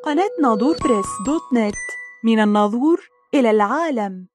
قناة ناظور بريس دوت نت، من الناظور إلى العالم.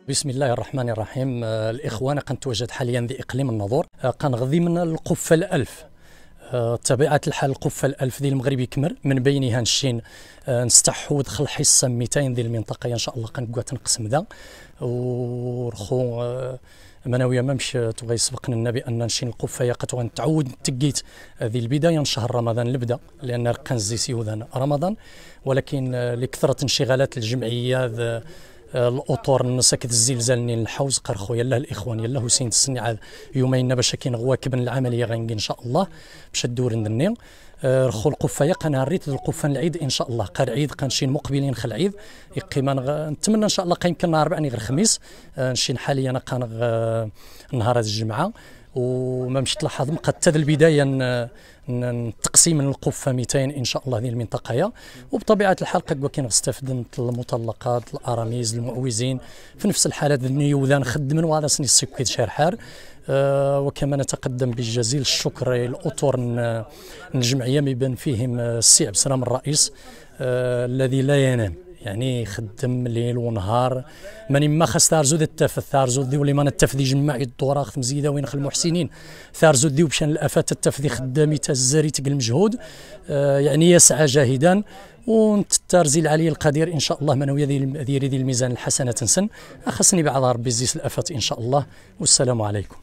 بسم الله الرحمن الرحيم. الإخوان كنتواجد حاليا ذي إقليم الناظور، كنغذي من القفة الألف. طبيعة الحال القفة الألف ديال المغرب يكمل، من بينها نشين نستحوذ خل حصة 200 ديال المنطقة إن شاء الله كنبقى تنقسم ذا ورخو مناويه مامش تبغي يسبقنا النبي ان نشين القفه قد نتعود تقيت ذي البدايه من شهر رمضان نبدا، لان كان زي سيوذان رمضان، ولكن لكثره انشغالات الجمعيه الاطور النسك الزلزال نين الحوز قرخو يلا الاخوان يلا حسين تسني عاد يومين باش كاين غواكب العمليه غنجي ان شاء الله باش الدور ندني رخو القفه قناريت القفه العيد ان شاء الله قال عيد قنشين مقبلين خل العيد يقيما نتمنى ان شاء الله يمكن نهار ربعني غير خميس نشين حاليا قان نهار الجمعه وما مشيت لاحظ حتى البدايه تقسيم القفه 200 ان شاء الله هذه المنطقه، وبطبيعه الحال قد كاين نستفد المطلقات الاراميز المعوزين في نفس الحالات النيوذان خدمن وهذا سني السكويت شهر حار. وكما نتقدم بالجزيل الشكر للاطر الجمعيه بين فيهم السي عبد السلام الرئيس الذي لا ينام، يعني خدم ليل ونهار ماني ما خاص ثارزود التف ثارزود ذي ولي ما نتف ذي جماعي الدوره خدم زيده وين خل المحسنين ثارزود ذي بشان الافات التف ذي خدامي تزاري تقل المجهود، يعني يسعى جاهدا ونتارزي العلي القدير ان شاء الله منويه ذي الميزان الحسنه تنسن خاصني بعد ربي يزيس الافات ان شاء الله. والسلام عليكم.